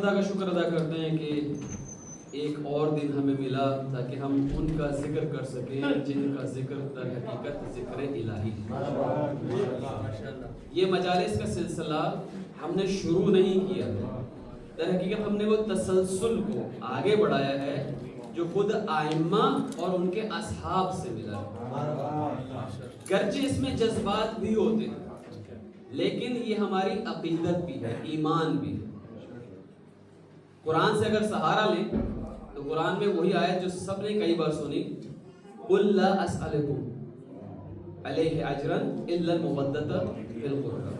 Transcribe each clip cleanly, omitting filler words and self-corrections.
خدا کا شکر ادا کرتے ہیں کہ ایک اور دن ہمیں ملا تاکہ ہم ان کا ذکر کر سکیں جن کا ذکر در حقیقت ذکر الہی ہے۔ یہ مجالس کا سلسلہ ہم نے شروع نہیں کیا ہے، در حقیقت ہم نے وہ تسلسل کو آگے بڑھایا ہے جو خود ائمہ اور ان کے اصحاب سے ملا ہے۔ گرچہ اس میں جذبات بھی ہوتے ہیں لیکن یہ ہماری عقیدت بھی ہے، ایمان بھی ہے۔ قرآن سے اگر سہارا لیں تو قرآن میں وہی آیت جو سب نے کئی بار سنی، قُلْ لَا أَسْأَلُكُمْ عَلَيْهِ أَجْرًا إِلَّا الْمَوَدَّةَ فِي الْقُرْبَى،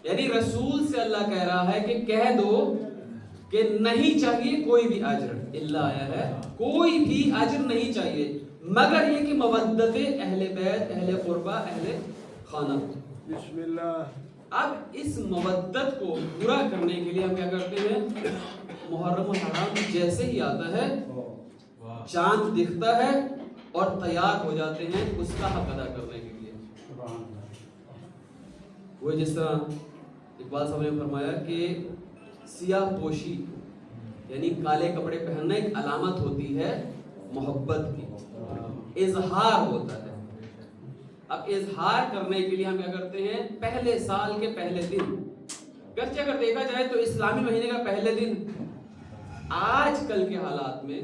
یعنی رسول سے اللہ کہہ رہا ہے کہ کہہ دو کہ نہیں چاہیے کوئی بھی اجر، اللہ آیا ہے کوئی بھی اجر نہیں چاہیے مگر یہ کہ مودت اہل بیت، اہل قربہ، اہل خانہ۔ بسم اللہ۔ اب اس مودت کو پورا کرنے کے لیے ہم کیا کرتے ہیں؟ محرم الحرام جیسے ہی آتا ہے چاند دکھتا ہے اور تیار ہو جاتے ہیں اس کا حق ادا کرنے کے لیے۔ وہ جس طرح اقبال صاحب نے فرمایا کہ سیاہ پوشی یعنی کالے کپڑے پہننا ایک علامت ہوتی ہے محبت کی، اظہار ہوتا ہے۔ اب اظہار کرنے کے لیے ہم کیا کرتے ہیں؟ پہلے سال کے پہلے دن، گرچہ اگر دیکھا جائے تو اسلامی مہینے کا پہلے دن آج کل کے حالات میں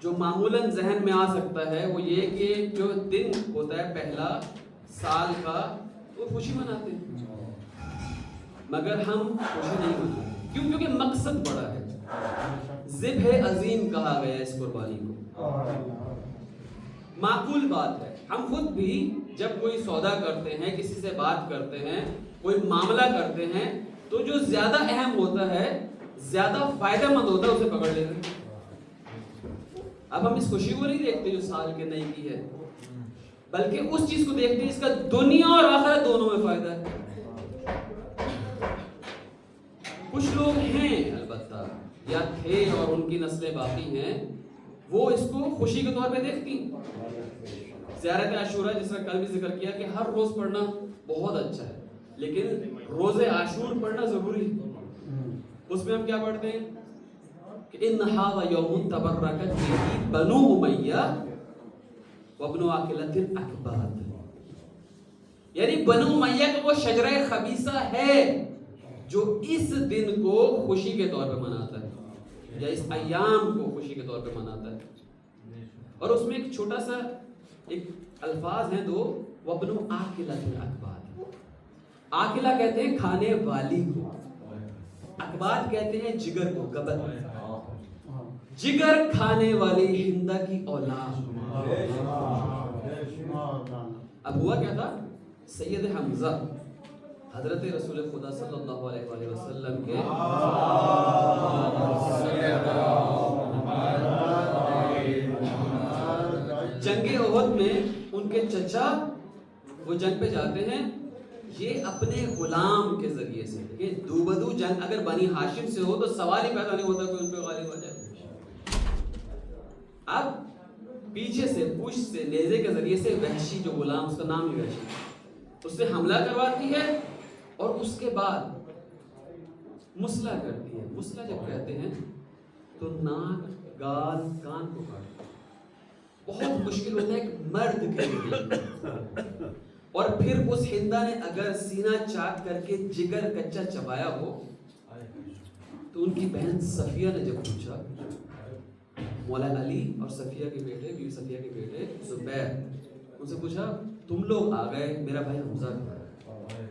جو معمولاً ذہن میں آ سکتا ہے وہ یہ کہ جو دن ہوتا ہے پہلا سال کا وہ خوشی مناتے ہیں، مگر ہم خوشی نہیں مناتے۔ کیوں؟ کیونکہ مقصد بڑا ہے، ذبح عظیم کہا گیا اس قربانی کو۔ معقول بات ہے، ہم خود بھی جب کوئی سودا کرتے ہیں، کسی سے بات کرتے ہیں، کوئی معاملہ کرتے ہیں تو جو زیادہ اہم ہوتا ہے، زیادہ فائدہ مند ہوتا ہے اسے پکڑ لیتے ہیں۔ اب ہم اس خوشی کو نہیں دیکھتے جو سال کے نئی کی ہے، بلکہ اس چیز کو دیکھتے ہیں اس کا دنیا اور آخرت دونوں میں فائدہ ہے۔ کچھ لوگ ہیں البتہ یا تھے اور ان کی نسلیں باقی ہیں، وہ اس کو خوشی کے طور پہ دیکھتی ہیں۔ زیارت عاشورہ جس طرح کل بھی ذکر کیا کہ ہر روز پڑھنا بہت اچھا ہے لیکن روز عاشور پڑھنا ضروری ہے۔ اس میں ہم کیا پڑھتے ہیں کہ ان ھذا یوم تبرکت فیہ بنو امیہ وابن عاقلۃ الاکباد، یعنی بنو امیہ کا وہ شجرہ خبیثہ ہے جو اس دن کو خوشی کے طور پہ مناتا ہے یا اس ایام کو خوشی کے طور پہ مناتا ہے۔ اور اس میں ایک چھوٹا سا ایک الفاظ ہیں دو، وابن عاقلۃ الاکباد۔ عاقلہ کہتے ہیں کھانے والی کو، اکباد کہتے ہیں جگر کو، کبد، جگر کھانے والی ہندہ کی اولاد۔ اب ہوا کیا تھا؟ سید حمزہ حضرت رسول خدا صلی اللہ علیہ وآلہ وسلم کے جنگ احد میں ان کے چچا وہ جنگ پہ جاتے ہیں، یہ اپنے غلام کے ذریعے سے، کہ دو بدو جنگ اگر بنی ہاشم سے ہو تو سوال ہی پیدا نہیں ہوتا کہ ان پہ غالب ہو جائے۔ اب پیچھے سے پشت سے نیزے کے ذریعے سے وحشی جو غلام، اس کا نام ہی وحشی، اس سے حملہ کرواتی ہے اور اس کے بعد مسلح کرتی ہے۔ مسلح جب کہتے ہیں تو ناک، گال، کان کو کاٹتی ہے، بہت مشکل ہوتا ہے ایک مرد کے لیے۔ اور پھر اس ہندا نے اگر سینہ چاک کر کے جگر کچا چبایا ہو تو ان کی بہن صفیہ نے جب پوچھا، مولا علی اور صفیہ کے بیٹے، بیوی صفیہ کے بیٹے زبیر، ان سے پوچھا تم لوگ آ گئے، میرا بھائی حمزہ کہاں ہے؟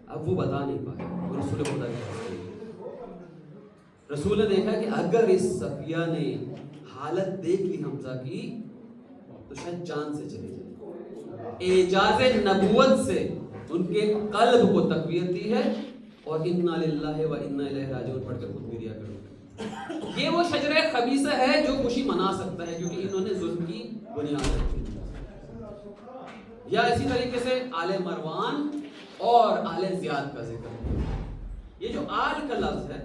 اب وہ بتا نہیں پائے، وہ رسول خدا کے پاس گئے۔ رسول نے دیکھا کہ اگر اس صفیہ نے حالت دیکھ لی حمزہ کی تو شاید جان سے چلے جائے۔ اعجاز نبوت سے ان کے قلب کو تقویت دی ہے، اور انا للہ و انا الیہ راجعون پڑھ کر خود گریا کرو۔ یہ وہ شجرہ خبیثہ ہے جو خوشی منا سکتا ہے کیونکہ انہوں نے ظلم کی بنیاد رکھی۔ یا اسی طریقے سے آل مروان اور آل زیاد کا ذکر، یہ جو آل کا لفظ ہے،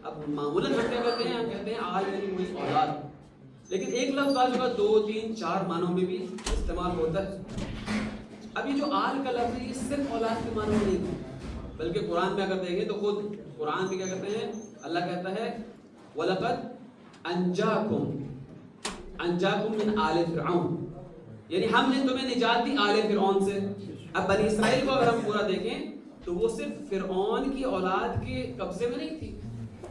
اب معمولاً ہم کیا کہتے ہیں؟ ہم کہتے ہیں آل یعنی وہی اولاد، لیکن ایک لفظ بعض اوقات 2، 3، 4 معنوں میں بھی استعمال ہوتا ہے۔ اب یہ جو آل کا لفظ ہے یہ صرف اولاد کے معنوں میں نہیں ہے، بلکہ قرآن میں اگر دیکھیں تو خود قرآن میں کیا کہتے ہیں؟ اللہ کہتا ہے وَلَقَدْ أَنْجَاكُمْ مِنْ آلِ فِرْعَوْنَ، یعنی ہم نے تمہیں نجات دی آل فرعون سے. اب بنی اسرائیل کو اگر ہم پورا دیکھیں تو وہ صرف فرعون کی اولاد کے قبضے میں نہیں تھی،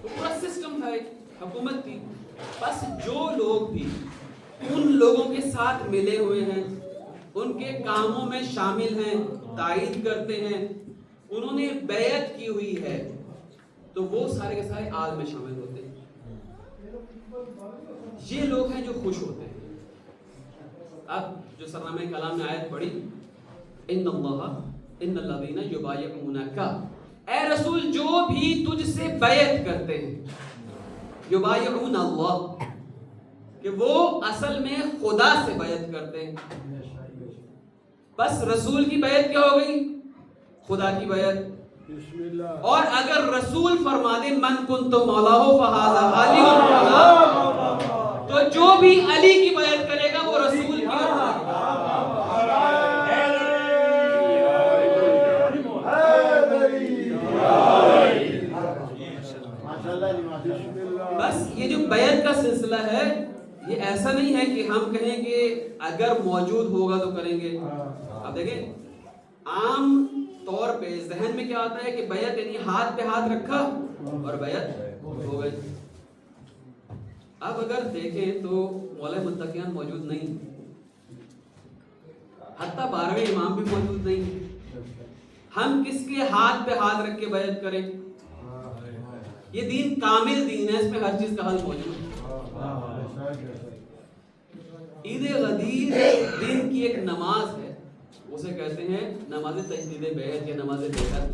وہ پورا سسٹم تھا، ایک حکومت تھی. بس جو لوگ بھی ان لوگوں کے ساتھ ملے ہوئے ہیں، ان کے کاموں میں شامل ہیں، تائید کرتے ہیں، انہوں نے بیعت کی ہوئی ہے، تو وہ سارے کے سارے آل میں شامل ہوتے ہیں. یہ لوگ ہیں جو خوش ہوتے ہیں. اب جو سرنامہ کلام میں آیت پڑھی ان الذین یبایعونک، اے رسول جو بھی تجھ سے بیعت کرتے ہیں، یبایعون اللہ، کہ وہ اصل میں خدا سے بیعت کرتے ہیں. بس رسول کی بیعت کیا ہو گئی؟ خدا کی بیعت. اور اگر رسول فرما دے من کنت مولاہ فہذا علی المولا، تو جو بھی علی کی بیعت کرے گا وہ رسول کی بیعت کرے گا. بس یہ جو بیعت کا سلسلہ ہے یہ ایسا نہیں ہے کہ ہم کہیں کہ اگر موجود ہوگا تو کریں گے. اب دیکھیں عام طور پہ ذہن میں کیا آتا ہے کہ بیعت یعنی ہاتھ پہ ہاتھ رکھا اور بیعت ہو گئی. اب اگر دیکھیں تو مولوی متقیان موجود نہیں، حتیٰ 12ویں امام بھی موجود نہیں. ہم کس کے ہاتھ پہ ہاتھ رکھ کے بیعت کریں؟ یہ دین کامل دین ہے، اس میں ہر چیز کا حل موجود ہے. عید غدیر دین کی ایک نماز ہے، اسے کہتے ہیں نماز تجدید بیعت یا نماز بیعت.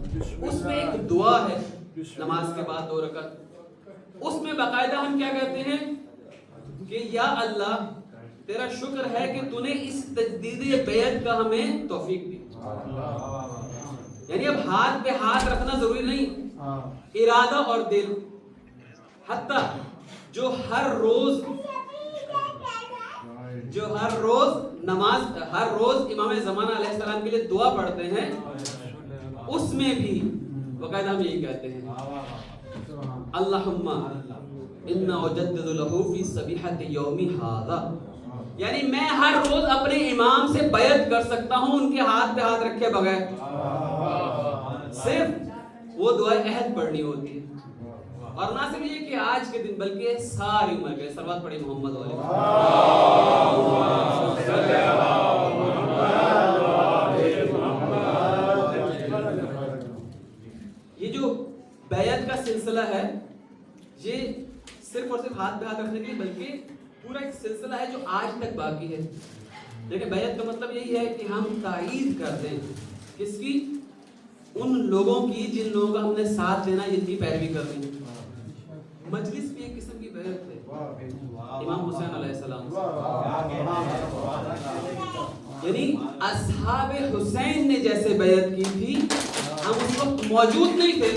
اس میں ایک دعا ہے نماز کے بعد 2 رکعت. اس میں باقاعدہ ہم کیا کہتے ہیں کہ یا اللہ تیرا شکر ہے کہ تو نے اس تجدید بیعت کا ہمیں توفیق دی. یعنی اب ہاتھ پہ ہاتھ رکھنا ضروری نہیں، ارادہ اور دل. حتیٰ جو ہر روز نماز، ہر روز امام زمانہ علیہ السلام کے لیے دعا پڑھتے ہیں، اس میں بھی باقاعدہ ہم یہی کہتے ہیں اللہم انا اجدد لہ فی صبیحۃ یومی ھذا، یعنی میں ہر روز اپنے امام سے بیعت کر سکتا ہوں ان کے ہاتھ پہ ہاتھ رکھے بغیر. صرف وہ دعائیں عہد پڑھنی ہوتی ہے. اور نہ صرف یہ کہ آج کے دن بلکہ ساری عمر کے. صلوات پڑھی محمد علیہ. یہ جو بیعت کا سلسلہ ہے یہ صرف اور صرف ہاتھ پہ ہاتھ رکھنے کے لیے بلکہ پورا ایک سلسلہ ہے جو آج تک باقی ہے. لیکن بیعت کا مطلب یہی ہے کہ ہم تائید کر دیں کس کی؟ ان لوگوں کی جن لوگوں کا ہم نے ساتھ دینا، جن کی پیروی کرنی. مجلس بھی ایک قسم کی بیعت ہے. امام حسین علیہ السلام یعنی اصحاب حسین نے جیسے بیعت کی تھی، ہم اس وقت موجود نہیں تھے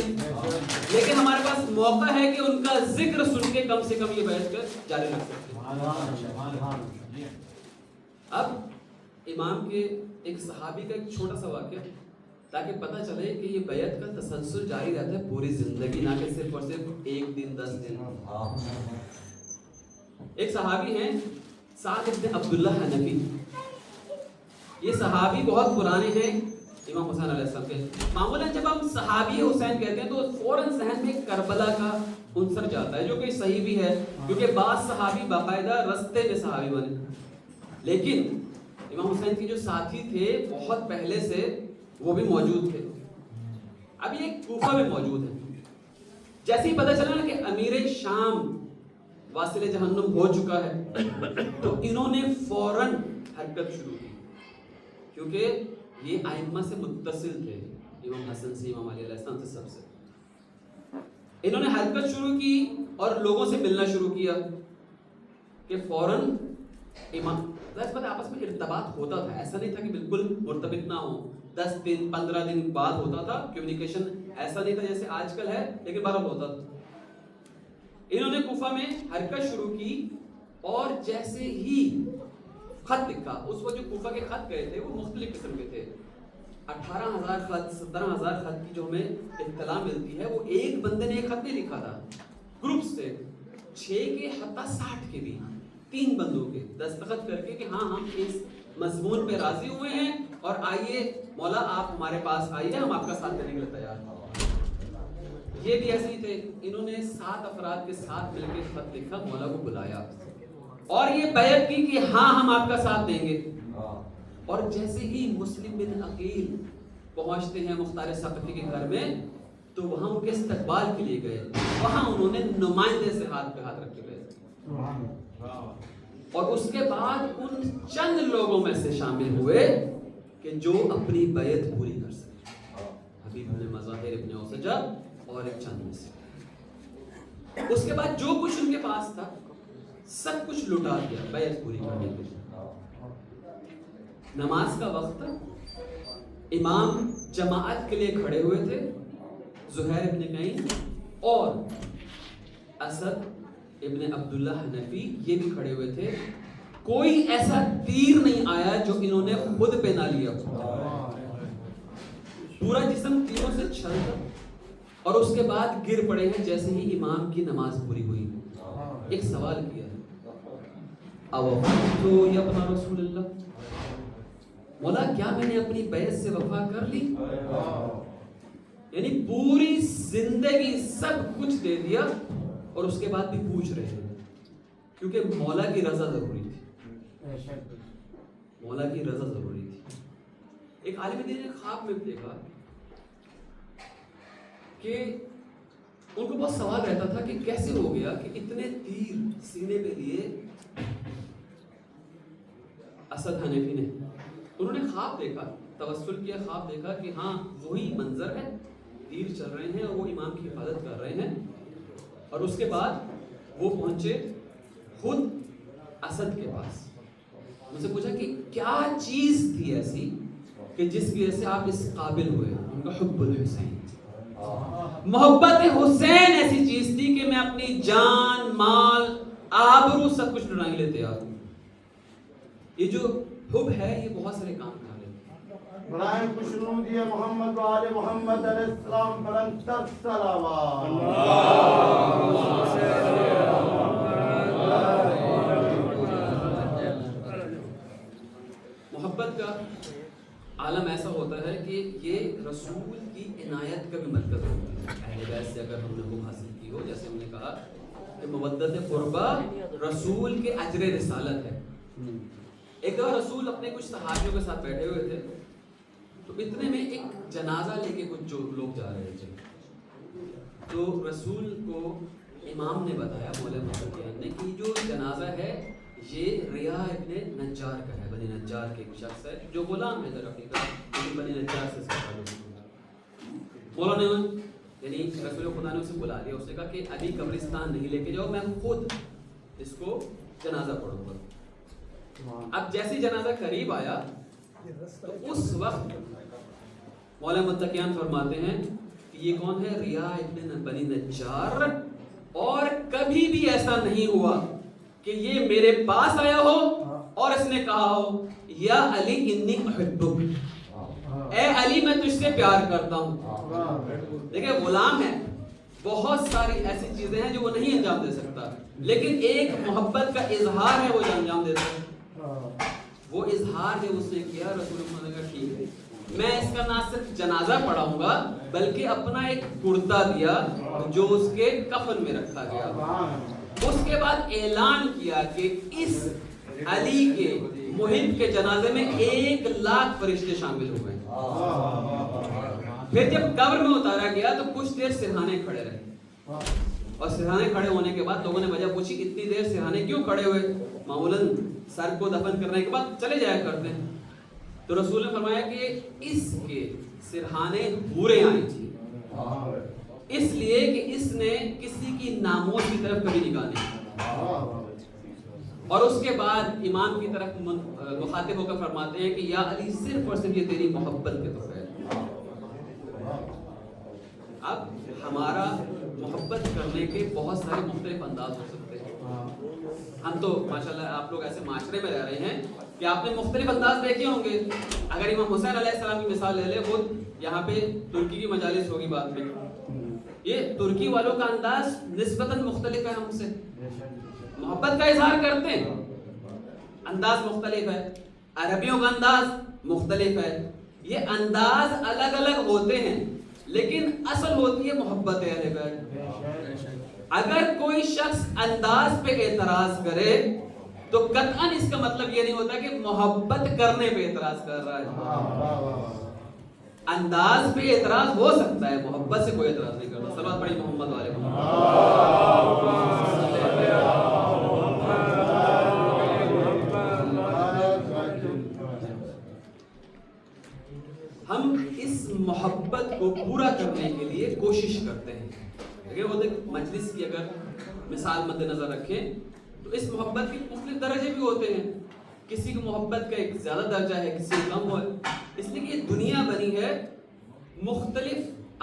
لیکن ہمارے پاس موقع ہے کہ ان کا ذکر سن کے کم سے کم یہ بیعت کر جاری رکھ سکتے ہیں. اب امام کے ایک صحابی کا ایک چھوٹا سا واقعہ تاکہ پتہ چلے کہ یہ بیعت کا تسلسل جاری رہتا ہے پوری زندگی، نہ کہ صرف اور صرف 1 دن 10 دن. ایک صحابی ہیں سعد بن عبداللہ حنفی. یہ صحابی بہت پرانے ہیں امام حسین علیہ السلام کے. معمولاً جب ہم صحابی حسین کہتے ہیں تو فوراً ذہن میں کربلا کا عنصر جاتا ہے، جو کہ صحیح بھی ہے کیونکہ بعض صحابی باقاعدہ رستے میں صحابی بنے. لیکن امام حسین کے جو ساتھی تھے بہت پہلے سے وہ بھی موجود تھے. اب یہ کوفہ میں موجود ہے. جیسے ہی پتہ چلا نا کہ امیر شام واصل جہنم ہو چکا ہے تو انہوں نے فوراً حرکت شروع کی، کیونکہ یہ ائمہ سے متصل تھے، امام حسن سے، امام علی علیہ السلام سے، سب سے. انہوں نے حرکت شروع کی اور لوگوں سے ملنا شروع کیا کہ فوراً امام پتہ آپس میں ارتباط ہوتا تھا. ایسا نہیں تھا کہ بالکل مرتبط نہ ہو. 10 دن 15 دن بعد ہوتا تھا. کمیونیکیشن ایسا نہیں تھا جیسے آج کل ہے، لیکن بہرحال ہوتا تھا. انہوں نے کوفہ میں حرکت شروع کی اور جیسے ہی خط لکھا، اس وقت جو کوفہ کے خط گئے تھے وہ مختلف قسم کے تھے. 18,000 خط 17,000 خط کی جو ہمیں اطلاع ملتی ہے وہ ایک بندے نے ایک خط نہیں لکھا تھا، گروپ سے 6 کے حتیٰ 60 کے بھی 3 بندوں کے دستخط کر کے کہ ہاں ہم اس مضمون پہ راضی ہوئے ہیں اور آئیے مولا آپ ہمارے پاس آئیے، ہم آپ کا ساتھ دینے کے لیے تیار ہیں۔ یہ بھی ایسے ہی تھے، انہوں نے 7 افراد کے ساتھ مل کے خط لکھا، مولا کو بلایا اور یہ بیعت کی کہ ہاں ہم آپ کا ساتھ دیں گے۔ اور جیسے ہی مسلم بن عقیل پہنچتے ہیں مختار ثقفی کے گھر میں تو وہاں ان کے استقبال کے لیے گئے، وہاں انہوں نے نمائندے سے ہاتھ پہ ہاتھ رکھے ہوئے اور اس کے بعد ان چند لوگوں میں سے شامل ہوئے کہ جو اپنی بیعت پوری کر سکے، حبیب بن مظاہر ابن اوسجہ اور ایک چند میں سے۔ اس کے بعد جو کچھ ان کے پاس تھا سب کچھ لٹا دیا بیعت پوری کرنے کے لیے۔ نماز کا وقت تھا، امام جماعت کے لیے کھڑے ہوئے تھے، زہیر ابن قین اور اسد ابن عبداللہ حنفی یہ بھی کھڑے ہوئے تھے۔ کوئی ایسا تیر نہیں آیا جو انہوں نے خود پہ نہ لیا، پورا جسم تیروں سے چھلتا اور اس کے بعد گر پڑے ہیں جیسے ہی امام کی نماز پوری ہوئی۔ ایک سوال کیا، اوفیتو یا ابن رسول اللہ، مولا کیا میں نے اپنی بیعت سے وفا کر لی؟ یعنی پوری زندگی سب کچھ دے دیا اور اس کے بعد بھی پوچھ رہے ہیں، کیونکہ مولا کی رضا ضروری تھی، مولا کی رضا ضروری تھی۔ ایک عالم دین نے خواب میں دیکھا کہ ان کو بہت سوال رہتا تھا کہ کیسے ہو گیا کہ اتنے تیر سینے پہ لیے اسد حنفی نے۔ انہوں نے خواب دیکھا، توسل کیا، خواب دیکھا کہ ہاں وہی منظر ہے، تیر چل رہے ہیں اور وہ امام کی حفاظت کر رہے ہیں۔ اور اس کے بعد وہ پہنچے خود اسد کے پاس، ان سے پوچھا کہ کیا چیز تھی ایسی کہ جس کی وجہ سے آپ اس قابل ہوئے؟ ان کا حب الحسین، محبت حسین ایسی چیز تھی کہ میں اپنی جان، مال، آبرو سب کچھ لڑانے کے لیے تیار ہوں۔ یہ جو حب ہے یہ بہت سارے کام کر رہے ہیں۔ برائے خوشنودی محمد و آل محمد علیہ السلام بلند تر صلوات۔ محبت کا عالم ایسا ہوتا ہے کہ یہ رسول کی عنایت کا بھی مرکز ہوتا ہے۔ اہل بیت سے اگر ہم نے وہ حاصل کی ہو، جیسے ہم نے کہا کہ مودت قربہ رسول کے اجر رسالت ہے۔ ایک دفعہ رسول اپنے کچھ صحابیوں کے ساتھ بیٹھے ہوئے تھے تو اتنے میں ایک جنازہ لے کے کچھ جو لوگ جا رہے تھے، تو رسول کو امام نے بتایا، مولا متقیان نے، کہ جو جنازہ ہے یہ ریا ابن نجار کا ہے، بنی نجار کے ایک شخص ہے جو غلام ہے در حقیقت، لیکن بنی نجار سے تعلق ہے۔ مولا نے یعنی رسول خدا نے اسے بلا لیا، اس نے کہا کہ ابھی قبرستان نہیں لے کے جاؤ، میں خود اس کو جنازہ پڑھوں گا۔ اب جیسی جنازہ قریب آیا تو اس وقت مولا متقیان فرماتے ہیں کہ یہ کون ہے؟ ریا ابن بنی نجار، اور کبھی بھی ایسا نہیں ہوا کہ یہ میرے پاس آیا ہو اور اس نے کہا ہو یا علی انی احبک، اے علی میں تجھ سے پیار کرتا ہوں۔ دیکھیں غلام ہے، بہت ساری ایسی چیزیں ہیں جو وہ نہیں انجام دے سکتا، لیکن ایک محبت کا اظہار ہے وہ انجام دیتا ہے۔ وہ اظہار جو اس نے کیا، رسول اللہ نے کہا ٹھیک ہے، میں اس کا نہ صرف جنازہ پڑھاؤں گا بلکہ اپنا ایک کرتا دیا جو اس کے کفن میں رکھا گیا۔ اس کے بعد اعلان کیا کہ اس علی کے محب کے جنازے میں 1,00,000 فرشتے شامل ہوئے۔ پھر جب قبر میں اتارا گیا تو کچھ دیر سرہانے کھڑے رہے، اور سرہانے کھڑے ہونے کے بعد لوگوں نے وجہ پوچھی اتنی دیر سرہانے کیوں کھڑے ہوئے؟ معمولاً سر کو دفن کرنے کے بعد چلے جایا کرتے ہیں۔ تو رسول نے فرمایا کہ اس کے سرہانے حوریں آئی تھی، اس لیے کہ اس نے کسی کی ناموس کی طرف کبھی نگاہ نہیں کی۔ اور اس کے بعد امام کی طرف مخاطب ہو کر فرماتے ہیں کہ یا علی صرف اور صرف یہ تیری محبت کے تحفے ہے۔ اب ہمارا محبت کرنے کے بہت سارے مختلف انداز ہو سکتے ہیں۔ ہم تو ماشاءاللہ آپ لوگ ایسے معاشرے میں رہ رہے ہیں کہ آپ نے مختلف انداز دیکھے ہوں گے. اگر امام حسین علیہ السلام کی مثال لے لیں، وہ یہاں پہ ترکی کی مجالس ہوگی بعد میں، یہ ترکی والوں کا انداز نسبتاً مختلف ہے ہم سے. محبت کا اظہار کرتے ہیں، انداز مختلف ہے. عربیوں کا انداز مختلف ہے. یہ انداز الگ الگ ہوتے ہیں لیکن اصل ہوتی ہے محبت اہل بیت. اگر کوئی شخص انداز پہ اعتراض کرے تو قطعاً اس کا مطلب یہ نہیں ہوتا کہ محبت کرنے پہ اعتراض کر رہا ہے. انداز پہ اعتراض ہو سکتا ہے، محبت سے کوئی اعتراض نہیں کرتا. صلوات پڑھی محمد والے ہم اس محبت کو پورا کرنے کے لیے کوشش کرتے ہیں. اگر وہ مجلس کی اگر مثال مد نظر رکھیں تو اس محبت کے مختلف درجے بھی ہوتے ہیں. کسی کو محبت کا ایک زیادہ درجہ ہے، کسی کو کم ہے. اس لیے کہ دنیا بنی ہے مختلف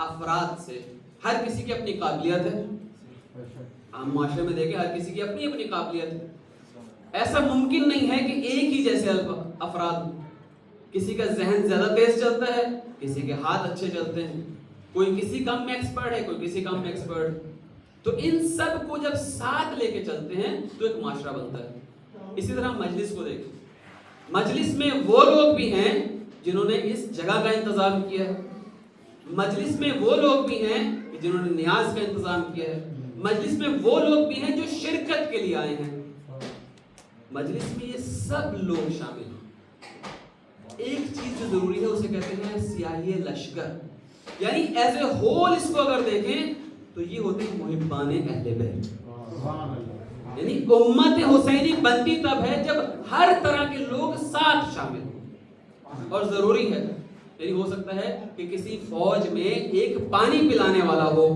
افراد سے، ہر کسی کی اپنی قابلیت ہے. عام معاشرے میں دیکھیں ہر کسی کی اپنی اپنی قابلیت ہے. ایسا ممکن نہیں ہے کہ ایک ہی جیسے افراد. کسی کا ذہن زیادہ تیز چلتا ہے، کسی کے ہاتھ اچھے چلتے ہیں، کوئی کسی کام میں ایکسپرٹ ہے، کوئی کسی کام میں ایکسپرٹ. تو ان سب کو جب ساتھ لے کے چلتے ہیں تو ایک معاشرہ بنتا ہے. اسی طرح مجلس کو دیکھیں، مجلس میں وہ لوگ بھی ہیں جنہوں نے اس جگہ کا انتظام کیا ہے. مجلس میں وہ لوگ بھی ہیں جنہوں نے نیاز کا انتظام کیا ہے. مجلس میں وہ لوگ بھی ہیں جو شرکت کے لیے آئے ہیں. مجلس میں یہ سب لوگ شامل ہیں. ایک چیز جو ضروری ہے اسے کہتے ہیں سیاہی لشکر، یعنی ایز اے ہول اس کو اگر دیکھیں تو یہ ہوتے ہیں محبان اہل بیت. یعنی امت حسینی بنتی تب ہے جب ہر طرح کے لوگ ساتھ شامل ہوں. اور ضروری ہے، یعنی ہو سکتا ہے کہ کسی فوج میں ایک پانی پلانے والا ہو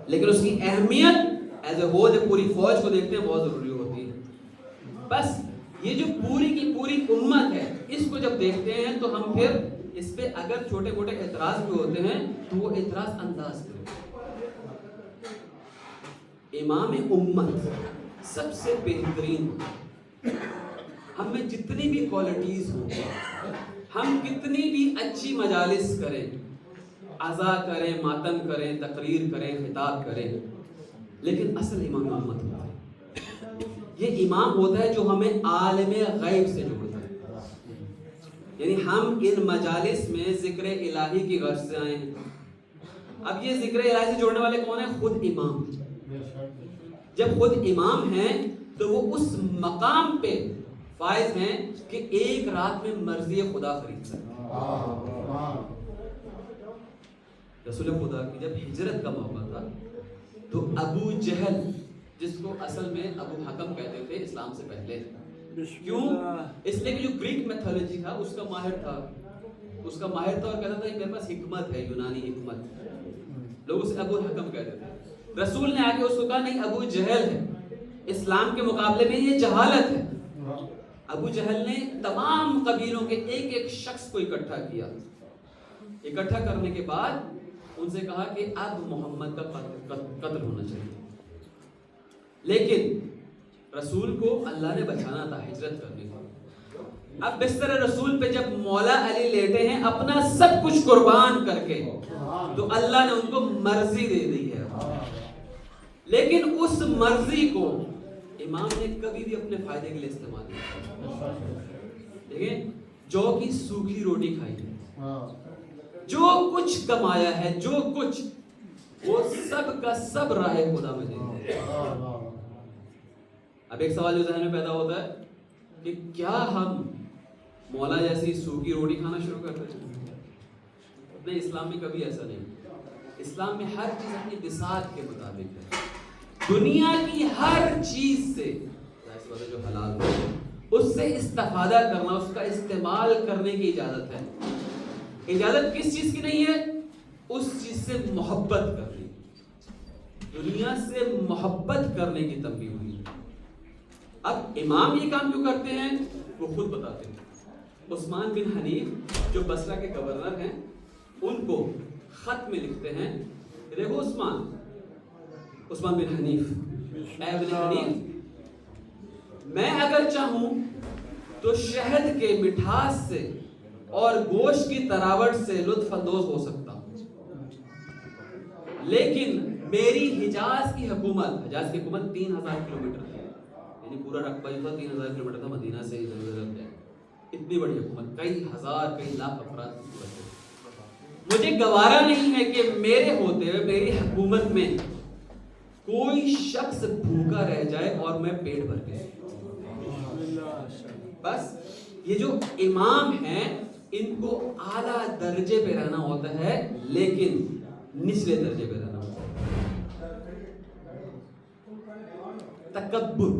لیکن اس کی اہمیت ایز اے ہول پوری فوج کو دیکھتے ہیں بہت ضروری ہوتی ہے. بس یہ جو پوری کی پوری امت ہے اس کو جب دیکھتے ہیں تو ہم پھر اس پہ اگر چھوٹے موٹے اعتراض بھی ہوتے ہیں تو وہ اعتراض انداز پہ. امام امت سب سے بہترین ہو. ہم میں جتنی بھی کوالٹیز ہوں، ہم کتنی بھی اچھی مجالس کریں، عزا کریں، ماتم کریں، تقریر کریں، خطاب کریں، لیکن اصل امام امت ہوتا ہے. یہ امام ہوتا ہے جو ہمیں عالم غیب سے جوڑتا ہے. یعنی ہم ان مجالس میں ذکر الہی کی غرض سے آئے ہیں. اب یہ ذکر الہی سے جوڑنے والے کون ہیں؟ خود امام. جب خود امام ہیں تو وہ اس مقام پہ فائز ہیں کہ ایک رات میں مرضی خدا خرید سکتے. رسول خدا کی جب ہجرت کا موقع تھا تو ابو جہل، جس کو اصل میں ابو حکم کہتے تھے اسلام سے پہلے، کیوں؟ اس لیے کہ جو گریک میتھولوجی تھا اس کا ماہر تھا اور کہتا تھا کہ میرے پاس حکمت ہے، یونانی حکمت. لوگ اسے ابو حکم کہتے تھے. رسول نے آگے اس کو کہا نہیں، ابو جہل ہے، اسلام کے مقابلے میں یہ جہالت ہے. ابو جہل نے تمام قبیلوں کے ایک ایک شخص کو اکٹھا کیا. اکٹھا کرنے کے بعد ان سے کہا کہ اب محمد کا قتل ہونا چاہیے. لیکن رسول کو اللہ نے بچانا تھا ہجرت کرنے کو. اب بستر رسول پہ جب مولا علی لیٹے ہیں اپنا سب کچھ قربان کر کے، تو اللہ نے ان کو مرضی دے دی ہے. لیکن اس مرضی کو امام نے کبھی بھی اپنے فائدے کے لیے استعمال نہیں. دیکھیں، جو کی سوکھی روٹی کھائی ہے، جو کچھ کمایا ہے، جو کچھ، وہ سب کا سب راہ خدا میں دے دیا. اب ایک سوال جو ذہن میں پیدا ہوتا ہے کہ کیا ہم مولا جیسی سوکھی روٹی کھانا شروع کرتے ہیں؟ نہیں، اسلام میں کبھی ایسا نہیں. اسلام میں ہر چیز اپنی بساط کے مطابق ہے. دنیا کی ہر چیز سے جو حلال ہے اس سے استفادہ کرنا، اس کا استعمال کرنے کی اجازت ہے. اجازت کس چیز کی نہیں ہے؟ اس چیز سے محبت کرنے کی. دنیا سے محبت کرنے کی تنبیہ ہوئی. اب امام یہ کام کیوں کرتے ہیں وہ خود بتاتے ہیں. عثمان بن حنیف جو بصرہ کے گورنر ہیں ان کو خط میں لکھتے ہیں، دیکھو عثمان بن حنیف، اے ابن حنیف، میں اگر چاہوں تو شہد کے مٹھاس سے اور گوشت کی تراوٹ سے لطف اندوز ہو سکتا ہوں، لیکن میری حجاز کی حکومت 3000 کلومیٹر تھی، یعنی پورا رقبہ جو تھا 3000 کلومیٹر تھا، مدینہ سے ادھر ادھر گیا، اتنی بڑی حکومت، کئی ہزار کئی لاکھ افراد کی صورت ہے۔ مجھے گوارا نہیں ہے کہ میرے ہوتے ہوئے میری حکومت میں کوئی شخص بھوکا رہ جائے اور میں پیٹ بھر کے بس یہ جو امام ہیں ان کو اعلیٰ درجے پہ رہنا ہوتا ہے، لیکن نچلے درجے پہ رہنا ہوتا ہے۔ تکبر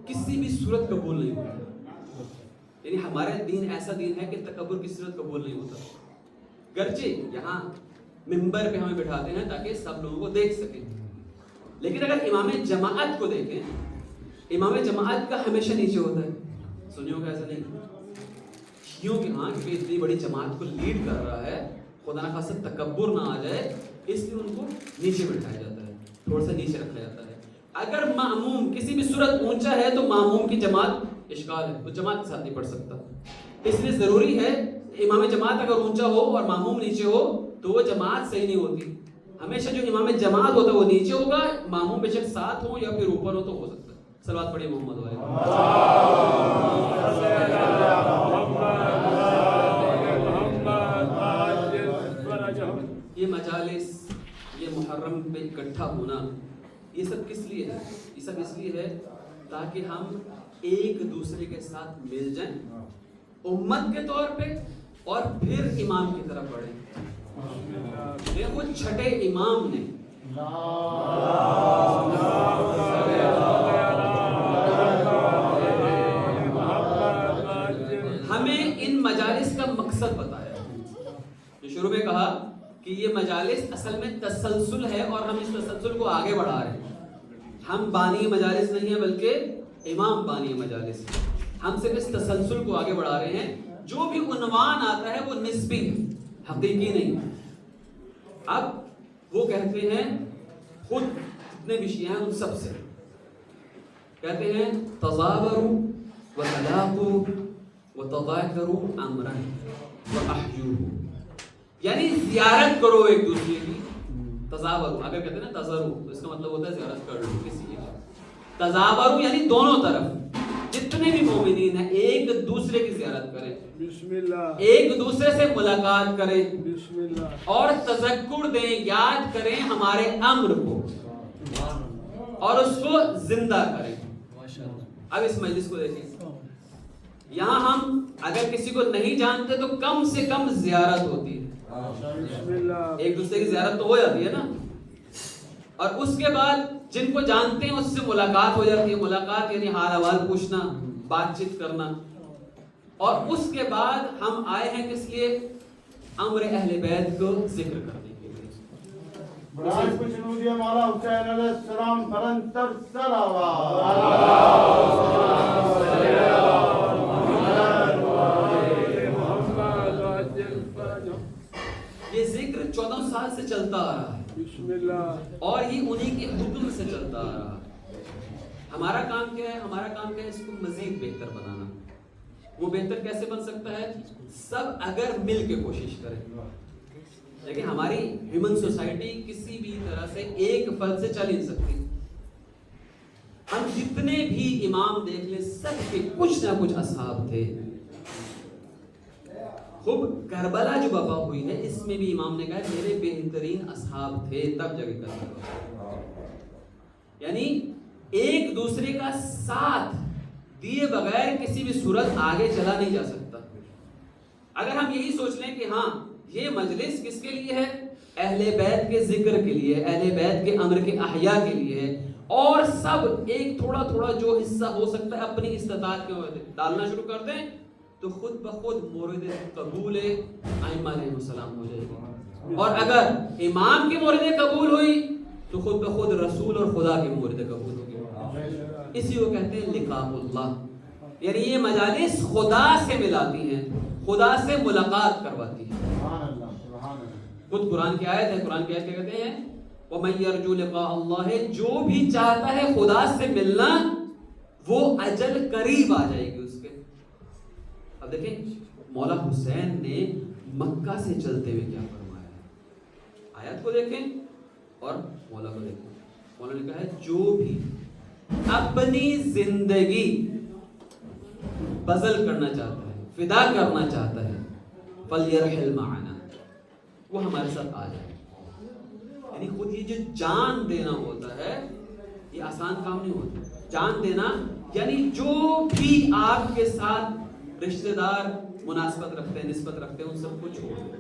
کسی بھی صورت قبول نہیں ہوتا، یعنی ہمارا دین ایسا دین ہے کہ تکبر کسی صورت قبول نہیں ہوتا۔ گرچہ یہاں منبر پہ ہمیں بٹھاتے ہیں تاکہ سب لوگوں کو دیکھ سکیں، لیکن اگر امام جماعت کو دیکھیں، امام جماعت کا ہمیشہ نیچے ہوتا ہے، سنیوں کا ایسا نہیں، شیعوں کے ہاں کیونکہ اتنی بڑی جماعت کو لیڈ کر رہا ہے، خدا نہ خاصہ تکبر نہ آ جائے اس لیے ان کو نیچے بٹھایا جاتا ہے، تھوڑا سا نیچے رکھا جاتا ہے۔ اگر مأموم کسی بھی صورت اونچا ہے تو مأموم کی جماعت اشکال ہے، وہ جماعت کے ساتھ نہیں پڑھ سکتا، اس لیے ضروری ہے امام جماعت اگر اونچا ہو اور مأموم نیچے ہو تو وہ جماعت صحیح نہیں ہوتی۔ ہمیشہ جو امام جماعت ہوتا ہے وہ نیچے ہوگا، مأموم بے شک ساتھ ہو یا پھر اوپر ہو تو ہو سکتا ہے۔ صلوات پڑھیے محمد والے۔ یہ مجالس، یہ محرم پہ اکٹھا ہونا، یہ سب کس لیے ہے؟ یہ سب اس لیے ہے تاکہ ہم ایک دوسرے کے ساتھ مل جائیں امت کے طور پہ اور پھر امام کی طرف بڑھیں۔ دیکھو چھٹے امام نے ہمیں ان مجالس کا مقصد بتایا، جو شروع میں کہا کہ یہ مجالس اصل میں تسلسل ہے اور ہم اس تسلسل کو آگے بڑھا رہے ہیں۔ ہم بانی مجالس نہیں ہیں بلکہ امام بانی مجالس ہیں، ہم صرف اس تسلسل کو آگے بڑھا رہے ہیں۔ جو بھی عنوان آتا ہے وہ نسبی ہے، حقیقی نہیں۔ اب وہ کہتے ہیں خود جتنے بھی شیعہ ہیں ان سب سے کہتے ہیں تظاہروا وتلاقوا وتذاکروا امرا واحجوه، یعنی زیارت کرو ایک دوسرے کی۔ تظاہروا اگر کہتے ہیں نا تظاہروا تو اس کا مطلب ہوتا ہے زیارت کر لو کسی کی۔ تظاہروا یعنی دونوں طرف جتنے بھی مومنین ہیں ایک دوسرے کی زیارت کریں، بسم اللہ، ایک دوسرے سے ملاقات کریں بسم اللہ، اور تذکر دیں، یاد کریں ہمارے امر کو اور اس کو زندہ کریں۔ اب اس مجلس کو دیکھیں، یہاں ہم اگر کسی کو نہیں جانتے تو کم سے کم زیارت ہوتی ہے، بسم اللہ، ایک دوسرے کی زیارت تو ہو جاتی ہے نا، اور اس کے بعد جن کو جانتے ہیں اس سے ملاقات ہو جاتی ہے۔ ملاقات یعنی حال احوال پوچھنا، بات چیت کرنا، اور اس کے بعد ہم آئے ہیں کس لیے؟ امر اہل بیت کو ذکر کرنے کے لیے۔ برائے خوشنودی مولا حسین علیہ السلام برنتر صلوات۔ یہ ذکر 14 سال سے چلتا آ رہا ہے بسم اللہ، اور یہ انہی کے حکم سے چلتا آ رہا ہے۔ ہمارا کام کیا ہے؟ ہمارا کام کیا ہے؟ اس کو مزید بہتر بنانا۔ وہ بہتر کیسے بن سکتا ہے؟ سب اگر مل کے کوشش کریں۔ لیکن ہماری ہیومن سوسائٹی کسی بھی طرح سے ایک فرد سے چل نہیں سکتی۔ ہم جتنے بھی امام دیکھ لیں سب کے کچھ نہ کچھ اصحاب تھے۔ خوب کربلا جو وبا ہوئی ہے اس میں بھی امام نے کہا میرے بہترین اصحاب تھے، تب جگہ کربلا، یعنی ایک دوسرے کا ساتھ دیے بغیر کسی بھی صورت آگے چلا نہیں جا سکتا۔ اگر ہم یہی سوچ لیں کہ ہاں یہ مجلس کس کے لیے ہے؟ اہل بیت کے ذکر کے لیے، اہل بیت کے امر کے احیاء کے لیے ہے، اور سب ایک تھوڑا تھوڑا جو حصہ ہو سکتا ہے اپنی استطاعت کے ڈالنا شروع کر دیں تو خود بخود مورد قبول ائمہ علیہ السلام ہو جائے گی، اور اگر امام کی مورد قبول ہوئی تو خود بخود رسول اور خدا کی مورد قبول ہوگی۔ اسی کو کہتے ہیں لقاء اللہ، یعنی یہ مجالس خدا سے ملاتی ہیں، خدا سے ملاقات کرواتی ہیں۔ خود قرآن کی آیت ہے، قرآن کی آیت کیا کہتے ہیں؟ وَمَن يَرْجُو لِقَاءَ اللَّهِ، جو بھی چاہتا ہے خدا سے ملنا وہ اجل قریب آ جائے گی اس کے۔ اب دیکھیں مولا حسین نے مکہ سے چلتے ہوئے کیا فرمایا ہے، آیت کو دیکھیں اور مولا کو دیکھیں. مولا نے کہا ہے جو بھی اپنی زندگی بذل کرنا چاہتا ہے، فدا کرنا چاہتا ہے، فَلْيَرْحِلْ مَعَنَا، وہ ہمارے ساتھ آ جائے. یعنی خود یہ جو جان دینا ہوتا ہے یہ آسان کام نہیں ہوتا. جان دینا یعنی جو بھی آپ کے ساتھ رشتہ دار مناسبت رکھتے ہیں، نسبت رکھتے ہیں، ان سب کو چھوڑ دینا.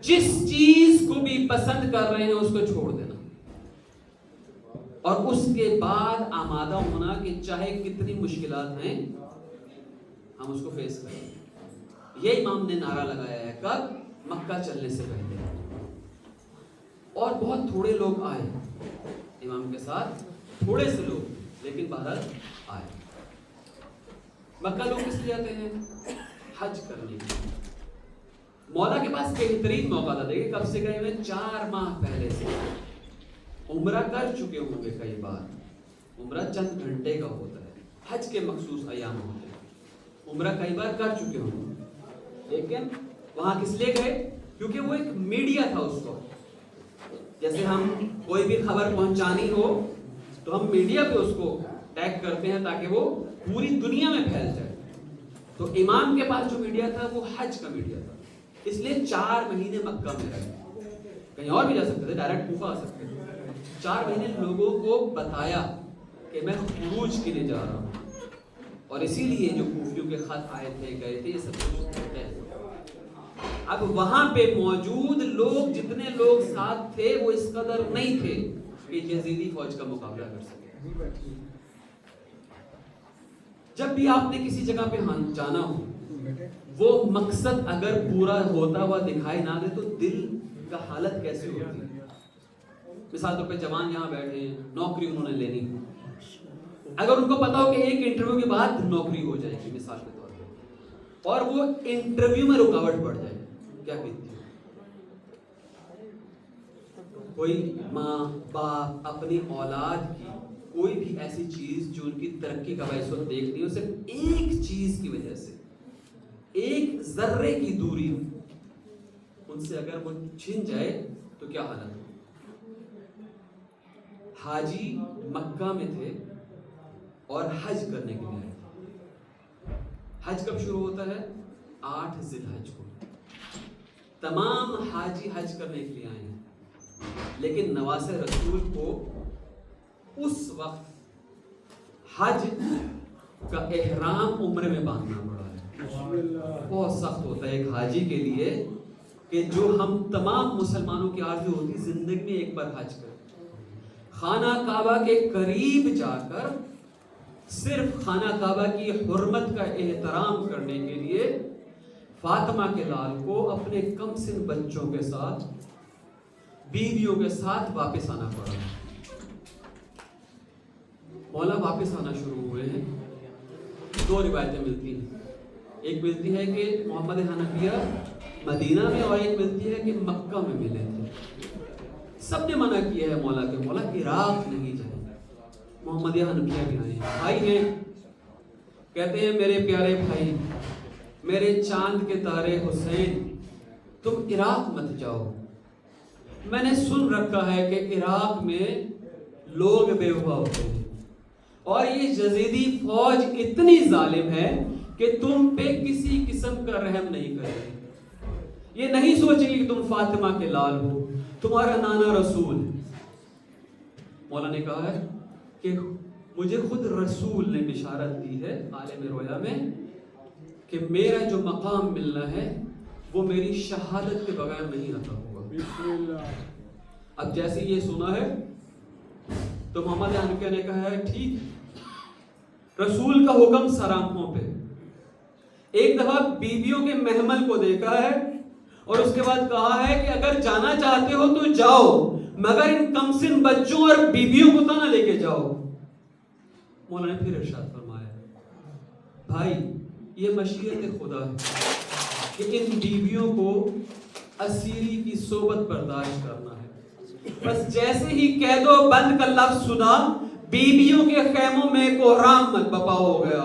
جس چیز کو بھی پسند کر رہے ہیں اس کو چھوڑ دینا، اور اس کے بعد آمادہ ہونا کہ چاہے کتنی مشکلات ہیں ہم اس کو فیس کریں. یہ امام نے نعرہ لگایا ہے کب؟ مکہ چلنے سے پہلے. اور بہت تھوڑے لوگ آئے امام کے ساتھ، تھوڑے سے لوگ، لیکن بہرحال آئے. مکہ لوگ کس لیے آتے ہیں؟ حج کرنے کے لیے. مولا کے پاس بہترین موقع تھا. دیکھیں کب سے گئے ہوئے؟ 4 ماہ پہلے سے. عمرہ کر چکے ہوں گے کئی بار. عمرہ چند گھنٹے کا ہوتا ہے، حج کے مخصوص ایام ہوتے ہیں. عمرہ کئی بار کر چکے ہوں گے، لیکن وہاں کس لیے گئے؟ کیونکہ وہ ایک میڈیا تھا اس کو. جیسے ہم کوئی بھی خبر پہنچانی ہو تو ہم میڈیا پہ اس کو ٹیگ کرتے ہیں تاکہ وہ پوری دنیا میں پھیل جائے. تو امام کے پاس جو میڈیا تھا وہ حج کا میڈیا تھا، اس لیے 4 مہینے مکہ میں رہے. کہیں اور بھی جا سکتے تھے، ڈائریکٹ کوفہ آ سکتے تھے. 4 مہینے لوگوں کو بتایا کہ میں خروج کے لیے جا رہا ہوں، اور اسی لیے جو کوفیوں کے خط آئے تھے، گئے تھے، یہ سب کچھ ہے. اب وہاں پہ موجود لوگ، جتنے لوگ ساتھ تھے، وہ اس قدر نہیں تھے کہ یزیدی فوج کا مقابلہ کر سکے. جب بھی آپ نے کسی جگہ پہ جانا ہو، وہ مقصد اگر پورا ہوتا ہوا دکھائی نہ دے تو دل کا حالت کیسے ہوتی ہے. مثال طور پہ جوان یہاں بیٹھے ہیں، نوکری انہوں نے لینی، اگر ان کو پتا ہو کہ ایک انٹرویو کے بعد نوکری ہو جائے گی مثال کے طور پہ، اور وہ انٹرویو میں رکاوٹ پڑ جائے، کیا کہتی ہے؟ کوئی ماں باپ اپنی اولاد کی کوئی بھی ایسی چیز جو ان کی ترقی کا باعث ہو دیکھتی ہے، صرف ایک چیز کی وجہ سے، ایک ذرے کی دوری ان سے اگر وہ چھن جائے تو کیا حالت ہو. حاجی مکہ میں تھے اور حج کرنے کے لیے آئے. حج کب شروع ہوتا ہے؟ 8 ذی الحج کو. تمام حاجی حج کرنے کے لیے آئے ہیں، لیکن نواسہ رسول کو اس وقت حج کا احرام عمرے میں باندھنا پڑا ہے. بہت سخت ہوتا ہے ایک حاجی کے لیے کہ جو ہم تمام مسلمانوں کی آرزو ہوتی زندگی میں ایک بار حج کریں، خانہ کعبہ کے قریب جا کر صرف خانہ کعبہ کی حرمت کا احترام کرنے کے لیے فاطمہ کے لال کو اپنے کم سن بچوں کے ساتھ، بیویوں کے ساتھ واپس آنا پڑا. مولا واپس آنا شروع ہوئے ہیں. 2 روایتیں ملتی ہیں، ایک ملتی ہے کہ محمد حنفیہ مدینہ میں، اور ایک ملتی ہے کہ مکہ میں ملے تھے. سب نے منع کیا ہے مولا کے، مولا عراق نہیں جائیں. محمد حنفیہ بھی آئے ہیں، بھائی ہیں، کہتے ہیں میرے پیارے بھائی، میرے چاند کے تارے حسین، تم عراق مت جاؤ. میں نے سن رکھا ہے کہ عراق میں لوگ بے وفا ہوتے ہیں، اور یہ یزیدی فوج اتنی ظالم ہے کہ تم پہ کسی قسم کا رحم نہیں کرے گی. یہ نہیں سوچیں گے کہ تم فاطمہ کے لال ہو، تمہارا نانا رسول. مولا نے کہا ہے کہ مجھے خود رسول نے بشارت دی ہے عالم رویا میں کہ میرا جو مقام ملنا ہے وہ میری شہادت کے بغیر نہیں رہتا ہوگا. اب جیسے یہ سنا ہے تو محمد حنفیہ نے کہا ہے ٹھیک، رسول کا حکم سر آنکھوں پہ. ایک دفعہ بیویوں کے محمل کو دیکھا ہے اور اس کے بعد کہا ہے کہ اگر جانا چاہتے ہو تو جاؤ، مگر ان کمسن بچوں اور بیویوں کو تو نہ لے کے جاؤ. مولا نے پھر ارشاد فرمایا بھائی یہ مشیت خدا ہے کہ ان بیویوں کو اسیری کی صحبت برداشت کرنا ہے. بس جیسے ہی قید و بند کا لفظ سنا، بیویوں کے خیموں میں کوہرام بپا ہو گیا.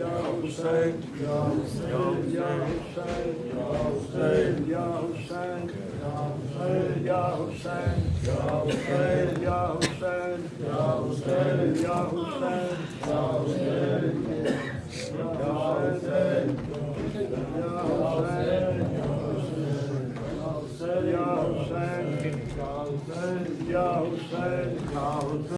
Ya Hussein, Ya Hussein, Ya Hussein, Ya Hussein, Ya Hussein, Ya Hussein, Ya Hussein, Ya Hussein, Ya Hussein, Ya Hussein, Ya Hussein.